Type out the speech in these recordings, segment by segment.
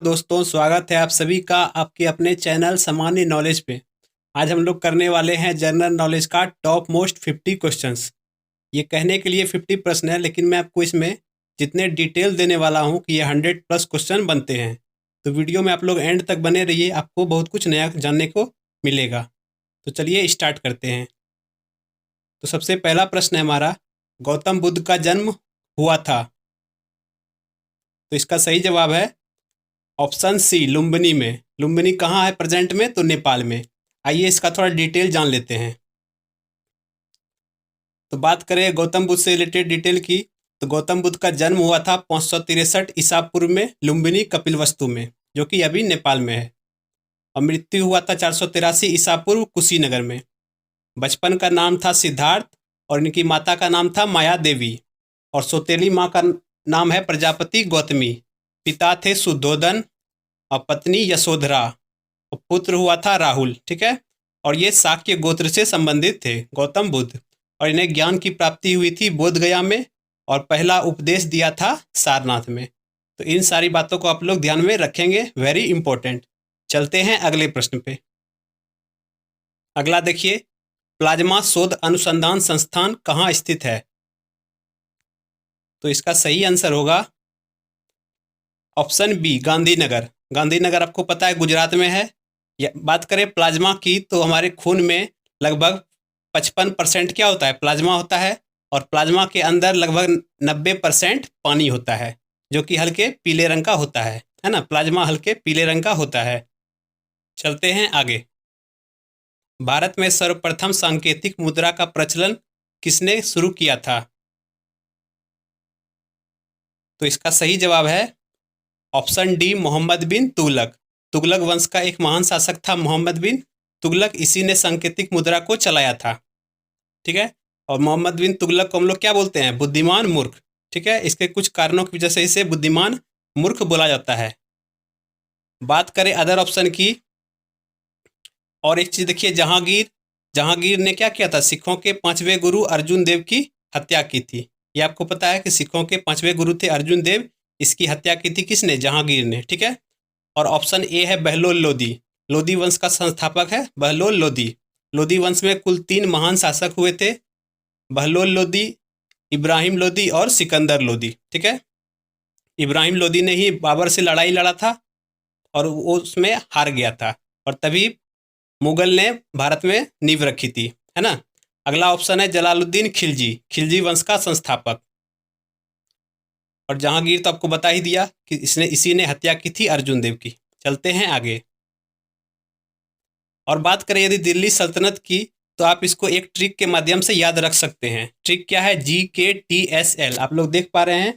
दोस्तों, स्वागत है आप सभी का आपके अपने चैनल सामान्य नॉलेज पे। आज हम लोग करने वाले हैं जनरल नॉलेज का टॉप मोस्ट 50 क्वेश्चंस। ये कहने के लिए 50 प्रश्न है, लेकिन मैं आपको इसमें जितने डिटेल देने वाला हूँ कि ये 100 प्लस क्वेश्चन बनते हैं। तो वीडियो में आप लोग एंड तक बने रहिए, आपको बहुत कुछ नया जानने को मिलेगा। तो चलिए स्टार्ट करते हैं। तो सबसे पहला प्रश्न है हमारा, गौतम बुद्ध का जन्म हुआ था? तो इसका सही जवाब है ऑप्शन सी, लुम्बिनी में। लुम्बिनी कहाँ है प्रेजेंट में? तो नेपाल में। आइए इसका थोड़ा डिटेल जान लेते हैं। तो बात करें गौतम बुद्ध से रिलेटेड डिटेल की, तो गौतम बुद्ध का जन्म हुआ था 563 ईसा पूर्व में लुम्बिनी कपिलवस्तु में, जो कि अभी नेपाल में है। और मृत्यु हुआ था 483 ईसा पूर्व कुशीनगर में। बचपन का नाम था सिद्धार्थ, और इनकी माता का नाम था माया देवी। और सौतेली माँ का नाम है प्रजापति गौतमी। पिता थे सुद्धोधन और पत्नी यशोधरा, और पुत्र हुआ था राहुल। ठीक है। और ये शाक्य गोत्र से संबंधित थे गौतम बुद्ध, और इन्हें ज्ञान की प्राप्ति हुई थी बोध गया में, और पहला उपदेश दिया था सारनाथ में। तो इन सारी बातों को आप लोग ध्यान में रखेंगे, वेरी इंपॉर्टेंट। चलते हैं अगले प्रश्न पे। अगला देखिए, प्लाज्मा शोध अनुसंधान संस्थान कहाँ स्थित है? तो इसका सही आंसर होगा ऑप्शन बी, गांधीनगर। गांधीनगर आपको पता है गुजरात में है। बात करें प्लाज्मा की, तो हमारे खून में लगभग 55% क्या होता है? प्लाज्मा होता है। और प्लाज्मा के अंदर लगभग 90% पानी होता है, जो कि हल्के पीले रंग का होता है ना। प्लाज्मा हल्के पीले रंग का होता है। चलते हैं आगे। भारत में सर्वप्रथम सांकेतिक मुद्रा का प्रचलन किसने शुरू किया था? तो इसका सही जवाब है ऑप्शन डी, मोहम्मद बिन तुगलक। तुगलक वंश का एक महान शासक था मोहम्मद बिन तुगलक, इसी ने सांकेतिक मुद्रा को चलाया था। ठीक है। और मोहम्मद बिन तुगलक को हम लोग क्या बोलते हैं? बुद्धिमान मूर्ख। ठीक है। इसके कुछ कारणों की वजह से इसे बुद्धिमान मूर्ख बोला जाता है। बात करें अदर ऑप्शन की, और एक चीज देखिए, जहांगीर। जहांगीर ने क्या किया था? सिखों के 5वें गुरु अर्जुन देव की हत्या की थी। ये आपको पता है कि सिखों के 5वें गुरु थे अर्जुन देव। इसकी हत्या की थी किसने? जहांगीर ने। ठीक है। और ऑप्शन ए है बहलोल लोदी। लोदी वंश का संस्थापक है बहलोल लोदी। लोदी वंश में कुल 3 महान शासक हुए थे, बहलोल लोदी, इब्राहिम लोदी और सिकंदर लोदी। ठीक है। इब्राहिम लोदी ने ही बाबर से लड़ाई लड़ा था, और वो उसमें हार गया था, और तभी मुगल ने भारत में नींव रखी थी, है ना। अगला ऑप्शन है जलालुद्दीन खिलजी। खिलजी वंश का संस्थापक। और जहांगीर तो आपको बता ही दिया कि इसी ने हत्या की थी अर्जुन देव की। चलते हैं आगे। और बात करें यदि दिल्ली सल्तनत की, तो आप इसको एक ट्रिक के माध्यम से याद रख सकते हैं। ट्रिक क्या है? GKTSL। आप लोग देख पा रहे हैं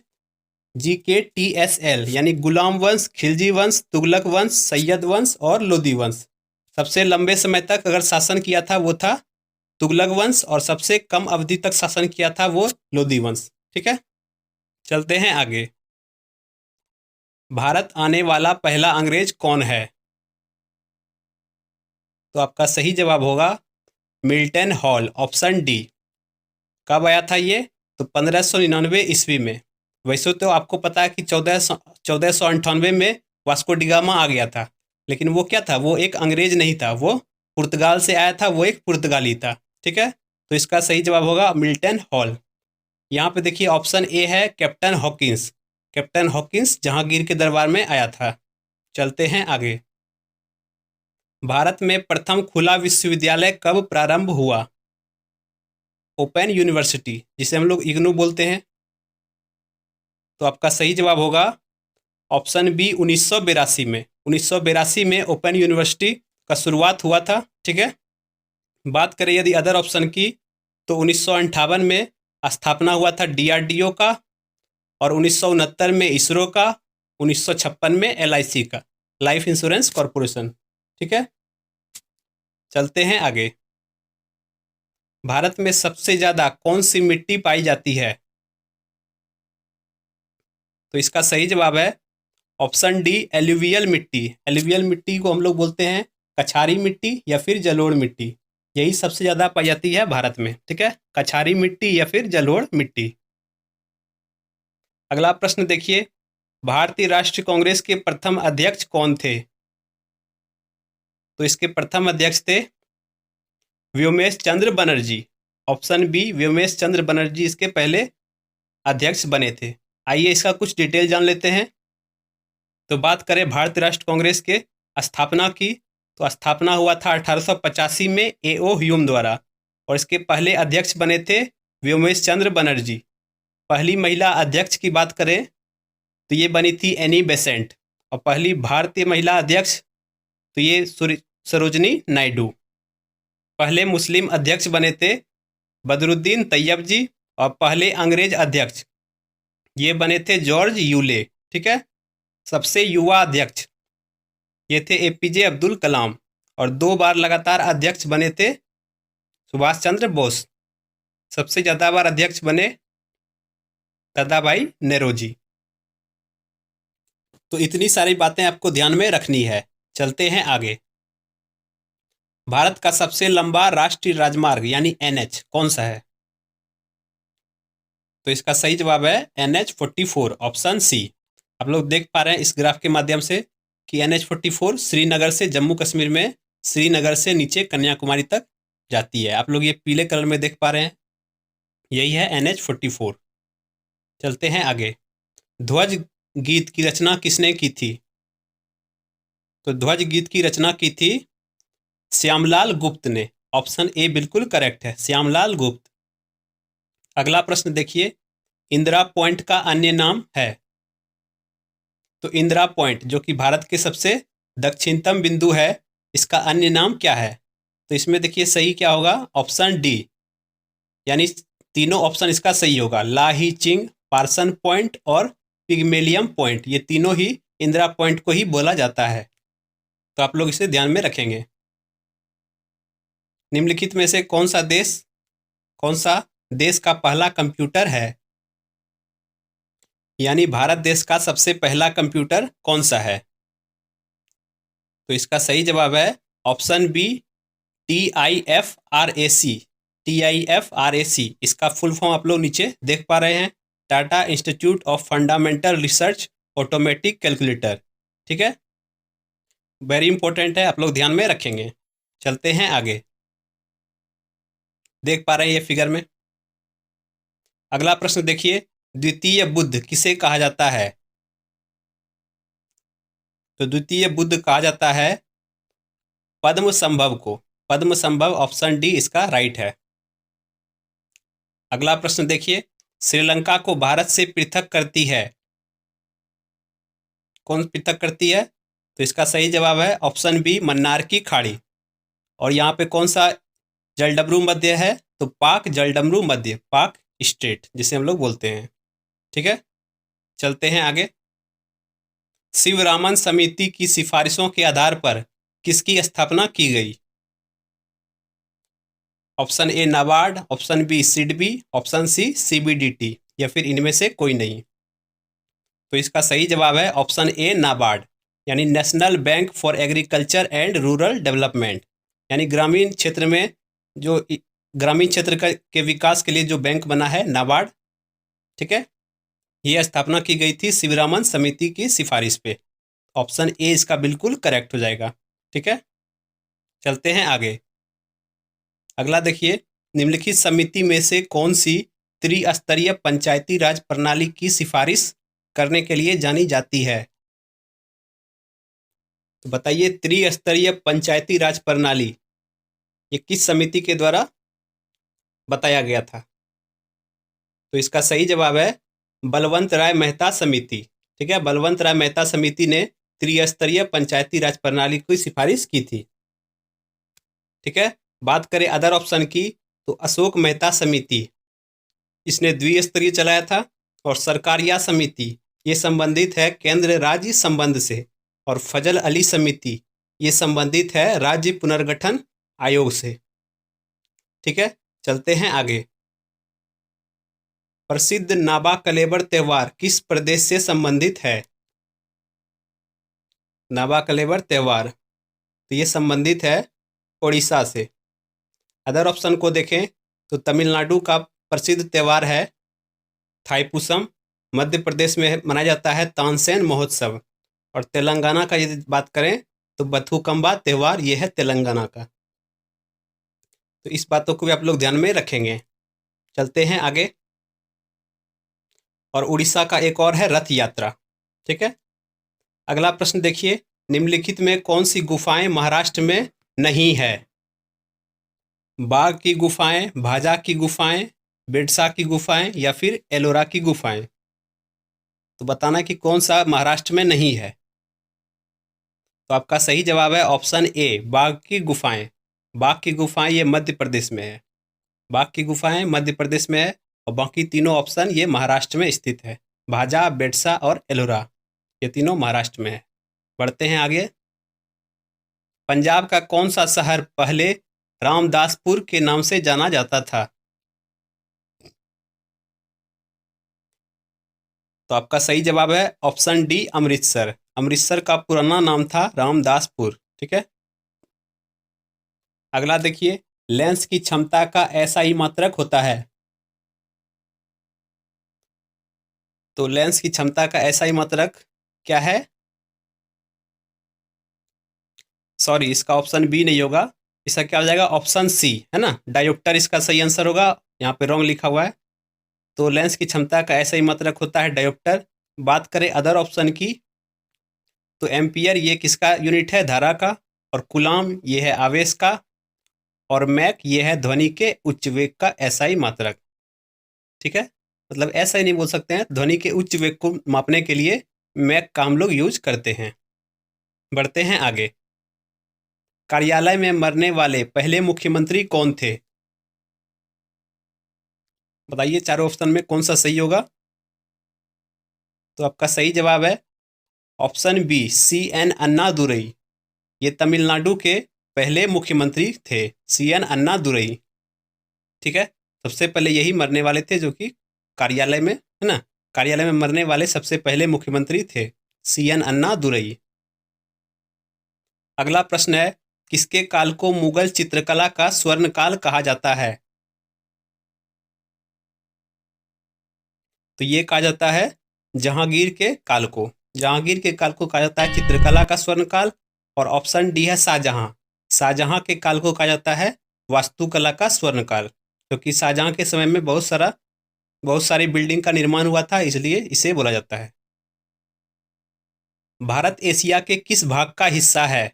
GKTSL, यानी गुलाम वंश, खिलजी वंश, तुगलक वंश, सैयद वंश और लोदी वंश। सबसे लंबे समय तक अगर शासन किया था वो था तुगलक वंश, और सबसे कम अवधि तक शासन किया था वो लोदी वंश। ठीक है। चलते हैं आगे। भारत आने वाला पहला अंग्रेज कौन है? तो आपका सही जवाब होगा मिल्टन हॉल, ऑप्शन डी। कब आया था ये? तो 1599 ईस्वी में। वैसे तो आपको पता है कि 1498 में वास्को डिगामा आ गया था, लेकिन वो क्या था? वो एक अंग्रेज नहीं था, वो पुर्तगाल से आया था, वो एक पुर्तगाली था। ठीक है। तो इसका सही जवाब होगा मिल्टन हॉल। यहाँ पे देखिए ऑप्शन ए है captain Hawkins. Captain Hawkins Jahangir के दरबार में आया था। चलते हैं आगे। भारत में प्रथम खुला विश्वविद्यालय कब प्रारंभ हुआ? ओपन यूनिवर्सिटी, जिसे हम लोग इग्नू बोलते हैं। तो आपका सही जवाब होगा ऑप्शन बी, 1982 में। 1982 में ओपन यूनिवर्सिटी का शुरुआत हुआ था। ठीक है। बात करें यदि अदर ऑप्शन की, तो 1958 में स्थापना हुआ था DRDO का, और 1969 में इसरो का, 1956 में LIC का, लाइफ इंश्योरेंस कॉरपोरेशन। ठीक है। चलते हैं आगे। भारत में सबसे ज्यादा कौन सी मिट्टी पाई जाती है? तो इसका सही जवाब है ऑप्शन डी, एल्यूवियल मिट्टी। एल्यूवियल मिट्टी को हम लोग बोलते हैं कछारी मिट्टी या फिर जलोढ़ मिट्टी। यही सबसे ज्यादा पाई जाती है भारत में। ठीक है। कछारी मिट्टी या फिर जलोढ़ मिट्टी। अगला प्रश्न देखिए, भारतीय राष्ट्रीय कांग्रेस के प्रथम अध्यक्ष कौन थे? तो इसके प्रथम अध्यक्ष थे व्योमेश चंद्र बनर्जी। ऑप्शन बी, व्योमेश चंद्र बनर्जी इसके पहले अध्यक्ष बने थे। आइए इसका कुछ डिटेल जान लेते हैं। तो बात करें भारतीय राष्ट्रीय कांग्रेस के स्थापना की, तो स्थापना हुआ था 1885 में ए.ओ. ह्यूम द्वारा, और इसके पहले अध्यक्ष बने थे व्योमेश चंद्र बनर्जी। पहली महिला अध्यक्ष की बात करें तो ये बनी थी एनी बेसेंट, और पहली भारतीय महिला अध्यक्ष तो ये सरोजनी नायडू। पहले मुस्लिम अध्यक्ष बने थे बदरुद्दीन तैयब जी, और पहले अंग्रेज अध्यक्ष ये बने थे जॉर्ज यूले। ठीक है। सबसे युवा अध्यक्ष ये थे एपीजे अब्दुल कलाम, और 2 बार लगातार अध्यक्ष बने थे सुभाष चंद्र बोस। सबसे ज्यादा बार अध्यक्ष बने दादाभाई नेरोजी। तो इतनी सारी बातें आपको ध्यान में रखनी है। चलते हैं आगे। भारत का सबसे लंबा राष्ट्रीय राजमार्ग यानी एनएच कौन सा है? तो इसका सही जवाब है NH-44, ऑप्शन सी। आप लोग देख पा रहे हैं इस ग्राफ के माध्यम से कि NH-44 श्रीनगर से जम्मू कश्मीर में, श्रीनगर से नीचे कन्याकुमारी तक जाती है। आप लोग ये पीले कलर में देख पा रहे हैं, यही है NH-44। चलते हैं आगे। ध्वज गीत की रचना किसने की थी? तो ध्वज गीत की रचना की थी श्यामलाल गुप्त ने। ऑप्शन ए बिल्कुल करेक्ट है, श्यामलाल गुप्त। अगला प्रश्न देखिए, इंदिरा पॉइंट का अन्य नाम है? तो इंदिरा पॉइंट जो कि भारत के सबसे दक्षिणतम बिंदु है, इसका अन्य नाम क्या है? तो इसमें देखिए सही क्या होगा, ऑप्शन डी, यानी तीनों ऑप्शन इसका सही होगा। लाही चिंग, पार्सन पॉइंट और पिग्मेलियम पॉइंट, ये तीनों ही इंदिरा पॉइंट को ही बोला जाता है। तो आप लोग इसे ध्यान में रखेंगे। निम्नलिखित में से कौन सा देश का पहला कंप्यूटर है? यानी भारत देश का सबसे पहला कंप्यूटर कौन सा है? तो इसका सही जवाब है ऑप्शन बी, TIFRAC। TIFRAC इसका फुल फॉर्म आप लोग नीचे देख पा रहे हैं, Tata institute of fundamental research automatic calculator. ठीक है, वेरी इंपॉर्टेंट है, आप लोग ध्यान में रखेंगे। चलते हैं आगे। देख पा रहे हैं ये फिगर में। अगला प्रश्न देखिए, द्वितीय बुद्ध किसे कहा जाता है? तो द्वितीय बुद्ध कहा जाता है पद्म संभव को। पद्म संभव, ऑप्शन डी इसका राइट है। अगला प्रश्न देखिए, श्रीलंका को भारत से पृथक करती है, कौन पृथक करती है? तो इसका सही जवाब है ऑप्शन बी, मन्नार की खाड़ी। और यहाँ पे कौन सा जलडमरू मध्य है? तो पाक जलडमरू मध्य, पाक स्टेट जिसे हम लोग बोलते हैं। ठीक है, चलते हैं आगे। शिवरामन समिति की सिफारिशों के आधार पर किसकी स्थापना की गई? Option A NABARD, option B SIDBI, option C CBDT, या फिर इनमें से कोई नहीं। तो इसका सही जवाब है ऑप्शन ए नाबार्ड, यानी national bank for agriculture and rural development, यानी ग्रामीण क्षेत्र में जो ग्रामीण क्षेत्र के विकास के लिए जो बैंक बना है, नाबार्ड। ठीक है, यह स्थापना की गई थी शिवरामन समिति की सिफारिश पे। ऑप्शन ए इसका बिल्कुल करेक्ट हो जाएगा। ठीक है, चलते हैं आगे। अगला देखिए, निम्नलिखित समिति में से कौन सी त्रिस्तरीय पंचायती राज प्रणाली की सिफारिश करने के लिए जानी जाती है? तो बताइए, त्रिस्तरीय पंचायती राज प्रणाली ये किस समिति के द्वारा बताया गया था? तो इसका सही जवाब है बलवंत राय मेहता समिति। ठीक है, बलवंत राय मेहता समिति ने त्रिस्तरीय पंचायती राज प्रणाली की सिफारिश की थी। ठीक है, बात करें अदर ऑप्शन की, तो अशोक मेहता समिति इसने द्विस्तरीय चलाया था, और सरकारिया समिति ये संबंधित है केंद्र राज्य संबंध से, और फजल अली समिति ये संबंधित है राज्य पुनर्गठन आयोग से। ठीक है, चलते हैं आगे। प्रसिद्ध नाबा कलेबर त्योहार किस प्रदेश से संबंधित है? नाबा कलेबर त्योहार तो ये संबंधित है ओडिशा से। अदर ऑप्शन को देखें तो तमिलनाडु का प्रसिद्ध त्योहार है थाईपुसम, मध्य प्रदेश में मनाया जाता है तानसेन महोत्सव। और तेलंगाना का यदि बात करें तो बथुकम्बा त्यौहार ये है तेलंगाना का। तो इस बातों को भी आप लोग ध्यान में रखेंगे। चलते हैं आगे। और उड़ीसा का एक और है रथ यात्रा। ठीक है, अगला प्रश्न देखिए, निम्नलिखित में कौन सी गुफाएं महाराष्ट्र में नहीं है? बाघ की गुफाएं, भाजा की गुफाएं, बिरसा की गुफाएं या फिर एलोरा की गुफाएं? तो बताना कि कौन सा महाराष्ट्र में नहीं है। तो आपका सही जवाब है ऑप्शन ए, बाघ की गुफाएं। बाघ की गुफाएं ये मध्य प्रदेश में है। बाघ की गुफाएं मध्य प्रदेश में है और बाकी तीनों ऑप्शन ये महाराष्ट्र में स्थित है। भाजा, बेडसा और एलोरा ये तीनों महाराष्ट्र में है। बढ़ते हैं आगे। पंजाब का कौन सा शहर पहले रामदासपुर के नाम से जाना जाता था? तो आपका सही जवाब है ऑप्शन डी, अमृतसर। अमृतसर का पुराना नाम था रामदासपुर। ठीक है, अगला देखिए, लेंस की क्षमता का ऐसा ही मात्रक होता है। तो लेंस की क्षमता का ऐसा ही मात्रक क्या है? सॉरी, इसका ऑप्शन बी नहीं होगा। इसका क्या हो जाएगा? ऑप्शन सी, है ना, डायोप्टर इसका सही आंसर होगा। यहाँ पे रॉन्ग लिखा हुआ है। तो लेंस की क्षमता का ऐसा ही मात्रक होता है डायोप्टर। बात करें अदर ऑप्शन की, तो एम्पियर ये किसका यूनिट है? धारा का। और कुलाम ये है आवेश का। और मैक ये है ध्वनि के उच्च वेग का ऐसा ही मात्रक। ठीक है, मतलब ऐसा ही नहीं बोल सकते हैं, ध्वनि के उच्च वेग को मापने के लिए मैक का हम लोग यूज करते हैं। बढ़ते हैं आगे। कार्यालय में मरने वाले पहले मुख्यमंत्री कौन थे? बताइए चारों ऑप्शन में कौन सा सही होगा? तो आपका सही जवाब है option B, C N Annadurai. ये तमिलनाडु के पहले मुख्यमंत्री थे, सी एन अन्नादुरई। ठीक है, सबसे पहले यही मरने वाले थे जो कि कार्यालय में, है ना, कार्यालय में मरने वाले सबसे पहले मुख्यमंत्री थे सी एन अन्नादुरई। अगला प्रश्न है, किसके काल को मुगल चित्रकला का स्वर्ण काल कहा जाता है? तो ये कहा जाता है जहांगीर के काल को। जहांगीर के काल को कहा जाता है चित्रकला का स्वर्ण काल। और ऑप्शन डी है शाहजहां। शाहजहां के काल को कहा जाता है वास्तुकला का स्वर्ण काल, क्योंकि शाहजहां के समय में बहुत सारी बिल्डिंग का निर्माण हुआ था, इसलिए इसे बोला जाता है। भारत एशिया के किस भाग का हिस्सा है?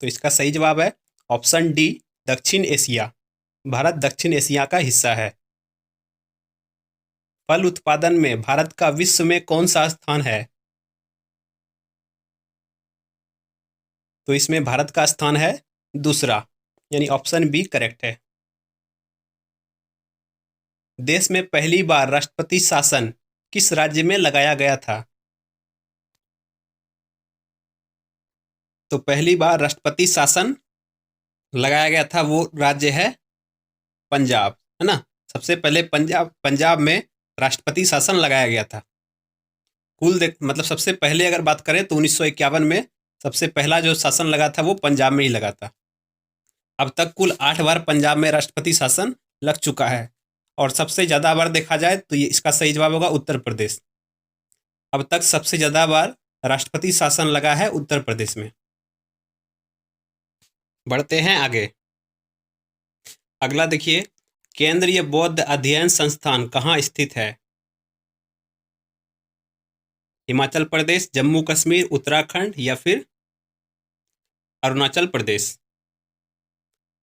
तो इसका सही जवाब है ऑप्शन डी, दक्षिण एशिया। भारत दक्षिण एशिया का हिस्सा है। फल उत्पादन में भारत का विश्व में कौन सा स्थान है? तो इसमें भारत का स्थान है दूसरा, यानी ऑप्शन बी करेक्ट है। देश में पहली बार राष्ट्रपति शासन किस राज्य में लगाया गया था? तो पहली बार राष्ट्रपति शासन लगाया गया था, वो राज्य है पंजाब, है ना। सबसे पहले पंजाब में राष्ट्रपति शासन लगाया गया था। मतलब सबसे पहले अगर बात करें तो 1951 में सबसे पहला जो शासन लगा था वो पंजाब में ही लगा था। अब तक कुल 8 बार पंजाब में राष्ट्रपति शासन लग चुका है। और सबसे ज़्यादा बार देखा जाए तो ये इसका सही जवाब होगा उत्तर प्रदेश। अब तक सबसे ज़्यादा बार राष्ट्रपति शासन लगा है उत्तर प्रदेश में। बढ़ते हैं आगे। अगला देखिए, केंद्रीय बौद्ध अध्ययन संस्थान कहाँ स्थित है? हिमाचल प्रदेश, जम्मू कश्मीर, उत्तराखंड या फिर अरुणाचल प्रदेश?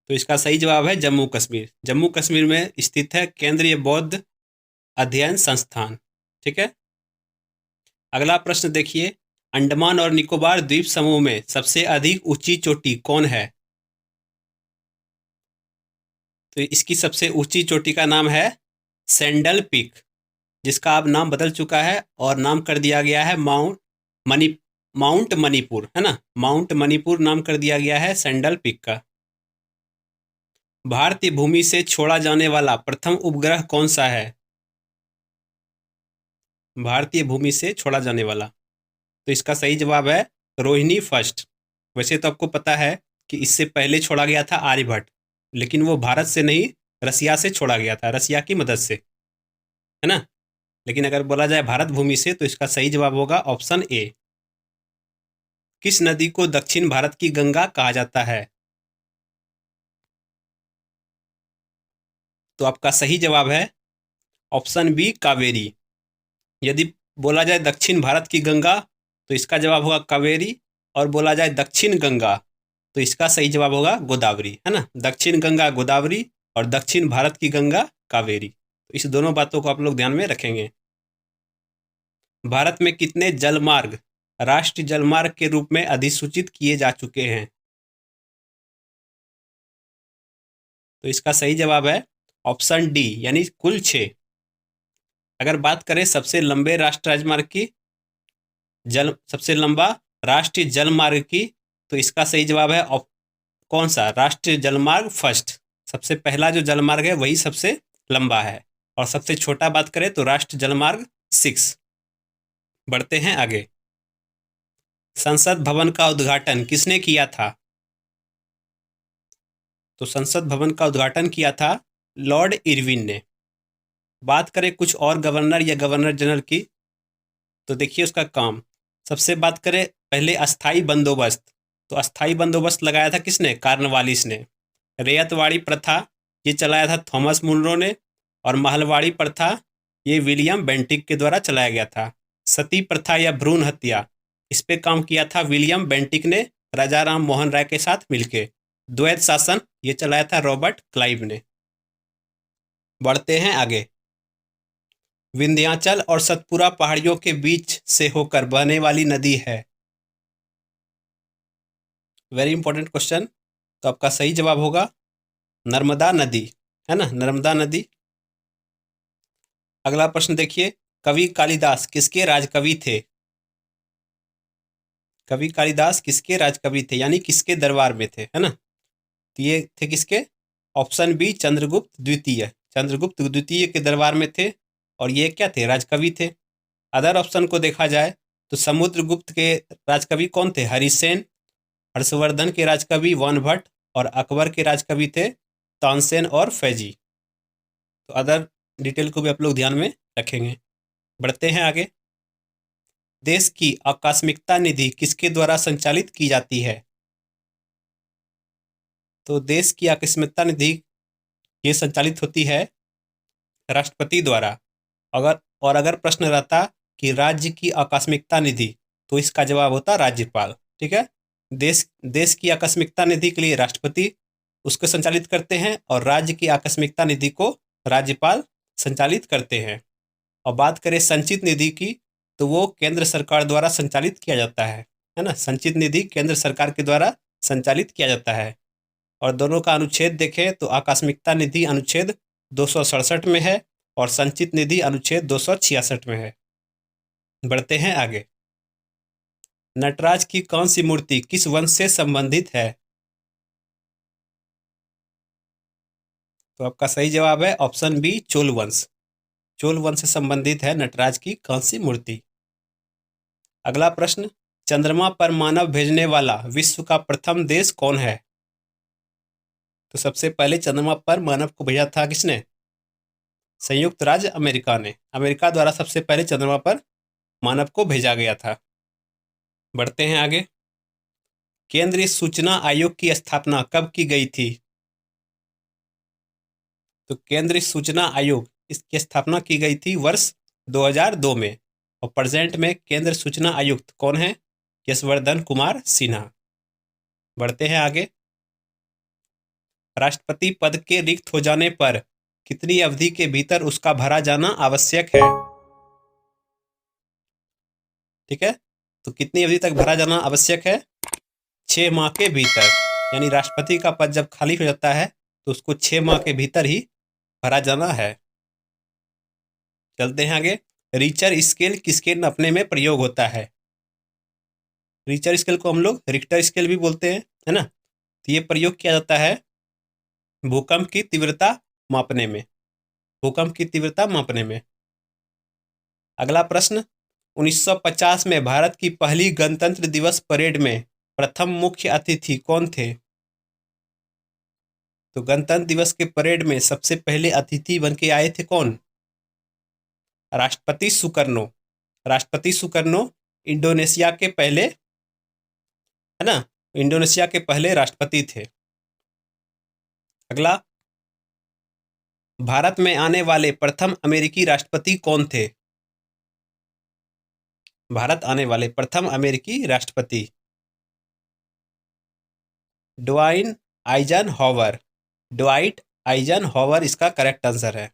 तो इसका सही जवाब है जम्मू कश्मीर। जम्मू कश्मीर में स्थित है केंद्रीय बौद्ध अध्ययन संस्थान। ठीक है, अगला प्रश्न देखिए, अंडमान और निकोबार द्वीप समूह में सबसे अधिक ऊंची चोटी कौन है? तो इसकी सबसे ऊंची चोटी का नाम है सैंडल पीक, जिसका अब नाम बदल चुका है और नाम कर दिया गया है माउंट मणिपुर, है ना। माउंट मणिपुर नाम कर दिया गया है सैंडल पीक का। भारतीय भूमि से छोड़ा जाने वाला प्रथम उपग्रह कौन सा है? भारतीय भूमि से छोड़ा जाने वाला, तो इसका सही जवाब है रोहिणी फर्स्ट। वैसे तो आपको पता है कि इससे पहले छोड़ा गया था आर्यभट्ट, लेकिन वो भारत से नहीं रसिया से छोड़ा गया था, रसिया की मदद से। है ना। लेकिन अगर बोला जाए भारत भूमि से तो इसका सही जवाब होगा ऑप्शन ए। किस नदी को दक्षिण भारत की गंगा कहा जाता है? तो आपका सही जवाब है ऑप्शन बी कावेरी। यदि बोला जाए दक्षिण भारत की गंगा तो इसका जवाब होगा कावेरी, और बोला जाए दक्षिण गंगा तो इसका सही जवाब होगा गोदावरी, है ना। दक्षिण गंगा गोदावरी और दक्षिण भारत की गंगा कावेरी। तो इस दोनों बातों को आप लोग ध्यान में रखेंगे। भारत में कितने जलमार्ग राष्ट्रीय जलमार्ग के रूप में अधिसूचित किए जा चुके हैं? तो इसका सही जवाब है ऑप्शन डी, यानी कुल 6। अगर बात करें सबसे लंबे राष्ट्रीय राजमार्ग की, सबसे लंबा राष्ट्रीय जलमार्ग की, तो इसका सही जवाब है कौन सा? राष्ट्रीय जलमार्ग फर्स्ट। सबसे पहला जो जलमार्ग है वही सबसे लंबा है। और सबसे छोटा बात करें तो राष्ट्रीय जलमार्ग 6। बढ़ते हैं आगे। संसद भवन का उद्घाटन किसने किया था? तो संसद भवन का उद्घाटन किया था लॉर्ड इरविन ने। बात करें कुछ और गवर्नर या गवर्नर जनरल की, तो देखिए उसका काम। सबसे बात करें पहले अस्थाई बंदोबस्त, तो अस्थाई बंदोबस्त लगाया था किसने? कार्नवालिस ने। रैयतवाड़ी प्रथा ये चलाया था थॉमस मुनरो ने। और महलवाड़ी प्रथा ये विलियम बेंटिक के द्वारा चलाया गया था। सती प्रथा या भ्रूण हत्या, इस पे काम किया था विलियम बेंटिक ने राजा राम मोहन राय के साथ मिलकर। द्वैत शासन ये चलाया था रॉबर्ट क्लाइव ने। बढ़ते हैं आगे। विंध्याचल और सतपुरा पहाड़ियों के बीच से होकर बहने वाली नदी है। Very important question. तो आपका सही जवाब होगा नर्मदा नदी, है ना, नर्मदा नदी। अगला प्रश्न देखिए, कवि कालिदास किसके राजकवि थे? कवि कालिदास किसके राजकवि थे, यानी किसके दरबार में थे, है ना। तो ये थे किसके? ऑप्शन बी चंद्रगुप्त द्वितीय। चंद्रगुप्त द्वितीय के दरबार में थे, और ये क्या थे? राजकवि थे। अदर ऑप्शन को देखा जाए तो समुद्रगुप्त के राजकवि कौन थे? हरिसेन। हर्षवर्धन के राजकवि वन भट्ट, और अकबर के राजकवि थे तानसेन और फैजी। तो अदर डिटेल को भी आप लोग ध्यान में रखेंगे। बढ़ते हैं आगे। देश की आकस्मिकता निधि किसके द्वारा संचालित की जाती है? तो देश की आकस्मिकता निधि ये संचालित होती है राष्ट्रपति द्वारा। अगर प्रश्न रहता कि राज्य की आकस्मिकता निधि, तो इसका जवाब होता राज्यपाल। ठीक है। देश की आकस्मिकता निधि के लिए राष्ट्रपति उसको संचालित करते हैं, और राज्य की आकस्मिकता निधि को राज्यपाल संचालित करते हैं। और बात करें संचित निधि की, तो वो केंद्र सरकार द्वारा संचालित किया जाता है ना। संचित निधि केंद्र सरकार के द्वारा संचालित किया जाता है। और दोनों का अनुच्छेद देखें तो आकस्मिकता निधि अनुच्छेद 267 में है, और संचित निधि अनुच्छेद 266 में है। बढ़ते हैं आगे। नटराज की कौन सी मूर्ति किस वंश से संबंधित है? तो आपका सही जवाब है ऑप्शन बी चोल वंश। चोल वंश से संबंधित है नटराज की कौन सी मूर्ति। अगला प्रश्न, चंद्रमा पर मानव भेजने वाला विश्व का प्रथम देश कौन है? तो सबसे पहले चंद्रमा पर मानव को भेजा था किसने? संयुक्त राज्य अमेरिका ने। अमेरिका द्वारा सबसे पहले चंद्रमा पर मानव को भेजा गया था। बढ़ते हैं आगे। केंद्रीय सूचना आयोग की स्थापना कब की गई थी? तो केंद्रीय सूचना आयोग इसकी स्थापना की गई थी वर्ष 2002 में। और प्रेजेंट में केंद्र सूचना आयुक्त कौन है? यशवर्धन कुमार सिन्हा। बढ़ते हैं आगे। राष्ट्रपति पद के रिक्त हो जाने पर कितनी अवधि के भीतर उसका भरा जाना आवश्यक है? ठीक है। तो कितनी अवधि तक भरा जाना आवश्यक है? 6 माह के भीतर। यानी राष्ट्रपति का पद जब खाली हो जाता है तो उसको 6 माह के भीतर ही भरा जाना है। चलते हैं आगे। रिचर स्केल किसके नापने में प्रयोग होता है? रिचर स्केल को हम लोग रिक्टर स्केल भी बोलते हैं, है ना। तो ये प्रयोग किया जाता है भूकंप की तीव्रता मापने में। भूकंप की तीव्रता मापने में। अगला प्रश्न, 1950 में भारत की पहली गणतंत्र दिवस परेड में प्रथम मुख्य अतिथि कौन थे? तो गणतंत्र दिवस के परेड में सबसे पहले अतिथि बन के आए थे कौन? राष्ट्रपति सुकर्नो, राष्ट्रपति सुकर्नो इंडोनेशिया के पहले, है ना, इंडोनेशिया के पहले राष्ट्रपति थे। अगला, भारत में आने वाले प्रथम अमेरिकी राष्ट्रपति कौन थे? भारत आने वाले प्रथम अमेरिकी राष्ट्रपति Dwayne eigen hover, Dwight eigen hover इसका करेक्ट आंसर है।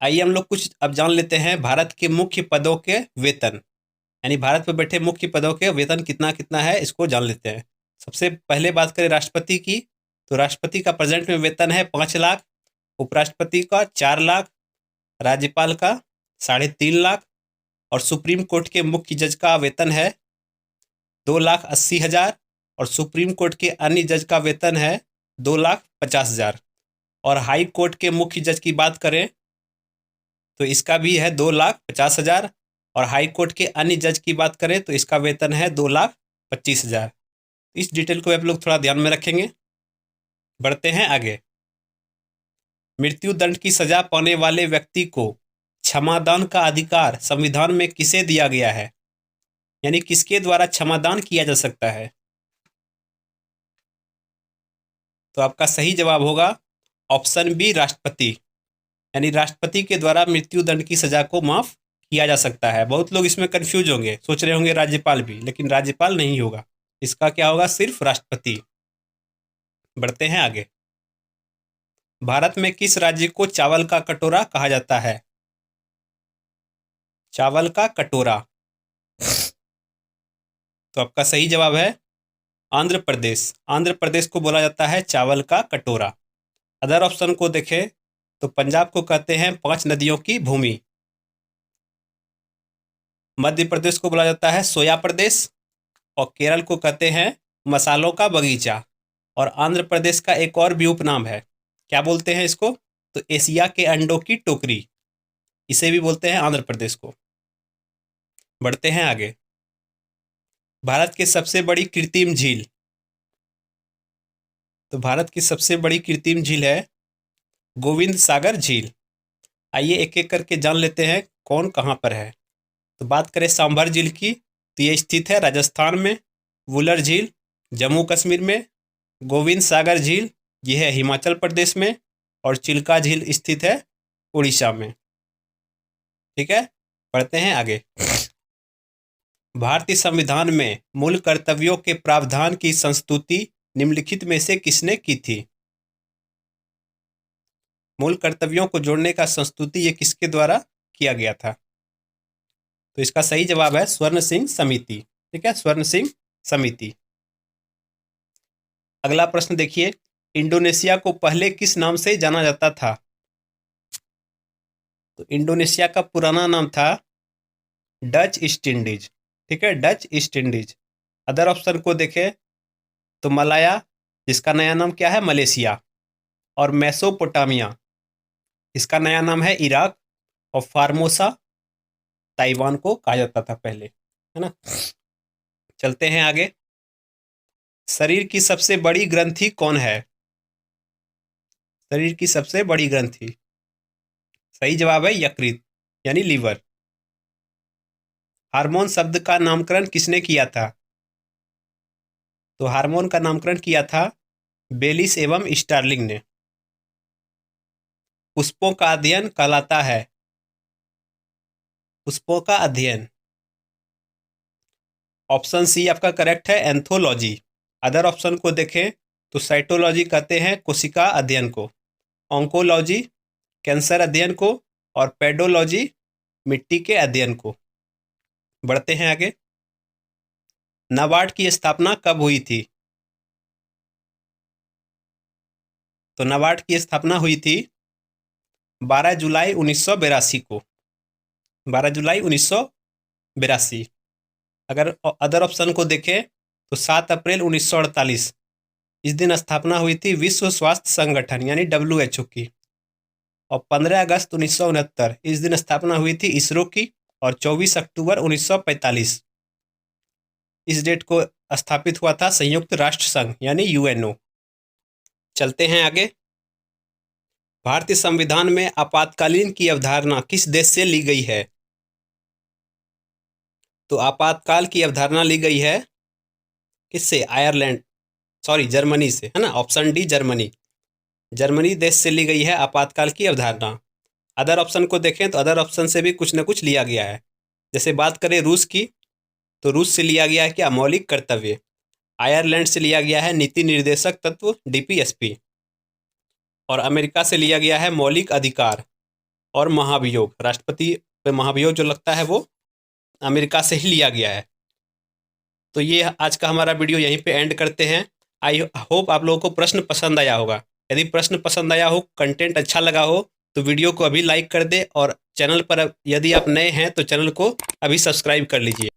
आइए हम लोग कुछ अब जान लेते हैं भारत के मुख्य पदों के वेतन, यानी भारत में बैठे मुख्य पदों के वेतन कितना कितना है इसको जान लेते हैं। सबसे पहले बात करें राष्ट्रपति की, तो राष्ट्रपति का प्रेजेंट में वेतन है 5 लाख, उपराष्ट्रपति का 4 लाख, राज्यपाल का 3.5 लाख और सुप्रीम कोर्ट के मुख्य जज का वेतन है 2,80,000 और सुप्रीम कोर्ट के अन्य जज का वेतन है 2,50,000 और हाई कोर्ट के मुख्य जज की बात करें तो इसका भी है 2,50,000 और हाई कोर्ट के अन्य जज की बात करें तो इसका वेतन है 2,25,000। इस डिटेल को आप लोग थोड़ा ध्यान में रखेंगे। बढ़ते हैं आगे। मृत्यु दंड की सजा पाने वाले व्यक्ति को क्षमादान का अधिकार संविधान में किसे दिया गया है, यानी किसके द्वारा क्षमादान किया जा सकता है? तो आपका सही जवाब होगा ऑप्शन बी, राष्ट्रपति, यानी राष्ट्रपति के द्वारा मृत्यु दंड की सजा को माफ किया जा सकता है। बहुत लोग इसमें कंफ्यूज होंगे, सोच रहे होंगे राज्यपाल भी, लेकिन राज्यपाल नहीं होगा, इसका क्या होगा, सिर्फ राष्ट्रपति। बढ़ते हैं आगे। भारत में किस राज्य को चावल का कटोरा कहा जाता है? चावल का कटोरा, तो आपका सही जवाब है आंध्र प्रदेश। आंध्र प्रदेश को बोला जाता है चावल का कटोरा। अदर ऑप्शन को देखें तो पंजाब को कहते हैं 5 नदियों की भूमि, मध्य प्रदेश को बोला जाता है सोया प्रदेश और केरल को कहते हैं मसालों का बगीचा और आंध्र प्रदेश का एक और भी उपनाम है, क्या बोलते हैं इसको, तो एशिया के अंडों की टोकरी, इसे भी बोलते हैं आंध्र प्रदेश को। बढ़ते हैं आगे। भारत की सबसे बड़ी कृत्रिम झील, तो भारत की सबसे बड़ी कृत्रिम झील है गोविंद सागर झील। आइए एक एक करके जान लेते हैं कौन कहाँ पर है। तो बात करें सांभर झील की, तो ये स्थित है राजस्थान में, वुलर झील जम्मू कश्मीर में, गोविंद सागर झील ये है हिमाचल प्रदेश में और चिल्का झील स्थित है उड़ीसा में। ठीक है, पढ़ते हैं आगे। भारतीय संविधान में मूल कर्तव्यों के प्रावधान की संस्तुति निम्नलिखित में से किसने की थी? मूल कर्तव्यों को जोड़ने का संस्तुति ये किसके द्वारा किया गया था? तो इसका सही जवाब है स्वर्ण सिंह समिति। ठीक है, स्वर्ण सिंह समिति। अगला प्रश्न देखिए, इंडोनेशिया को पहले किस नाम से जाना जाता था? तो इंडोनेशिया का पुराना नाम था डच ईस्ट इंडीज। ठीक है, Dutch east Indies. Other option को देखें तो मलाया, जिसका नया नाम क्या है, मलेशिया, और मेसोपोटामिया, इसका नया नाम है इराक, और फार्मोसा ताइवान को कहा जाता था पहले, है ना। चलते हैं आगे। शरीर की सबसे बड़ी ग्रंथि कौन है? शरीर की सबसे बड़ी ग्रंथि, सही जवाब है यकृत यानी लीवर। हार्मोन शब्द का नामकरण किसने किया था? तो हार्मोन का नामकरण किया था बेलिस एवं स्टार्लिंग ने। पुष्पों का अध्ययन कहलाता है? पुष्पों का अध्ययन, ऑप्शन सी आपका करेक्ट है, एंथोलॉजी। अदर ऑप्शन को देखें तो साइटोलॉजी कहते हैं कोशिका अध्ययन को, ऑन्कोलॉजी कैंसर अध्ययन को, और पेडोलॉजी मिट्टी के अध्ययन को। बढ़ते हैं आगे। नाबार्ड की स्थापना कब हुई थी? तो नाबार्ड की स्थापना हुई थी 12 जुलाई 1982 को, 12 जुलाई 1982। अगर अदर ऑप्शन को देखें तो 7 अप्रैल 1948, इस दिन स्थापना हुई थी विश्व स्वास्थ्य संगठन यानी WHO की, और 15 अगस्त 1969 इस दिन स्थापना हुई थी इसरो की, और 24 अक्टूबर 1945 इस डेट को स्थापित हुआ था संयुक्त राष्ट्र संघ यानी UNO। चलते हैं आगे। भारतीय संविधान में आपातकालीन की अवधारणा किस देश से ली गई है? तो आपातकाल की अवधारणा ली गई है किससे? जर्मनी से, है ना। Option D Germany. जर्मनी देश से ली गई है आपातकाल की अवधारणा। अदर ऑप्शन को देखें तो अदर ऑप्शन से भी कुछ न कुछ लिया गया है। जैसे बात करें रूस की, तो रूस से लिया गया है क्या? मौलिक कर्तव्य। आयरलैंड से लिया गया है नीति निर्देशक तत्व, डीपीएसपी। और अमेरिका से लिया गया है मौलिक अधिकार और महाभियोग। राष्ट्रपति पे महाभियोग जो लगता है वो अमेरिका से ही लिया गया है। तो ये आज का हमारा वीडियो यहीं पे एंड करते हैं। आई होप आप लोगों को प्रश्न पसंद आया होगा। यदि प्रश्न पसंद आया हो, कंटेंट अच्छा लगा हो, तो वीडियो को अभी लाइक कर दे, और चैनल पर यदि आप नए हैं तो चैनल को अभी सब्सक्राइब कर लीजिए।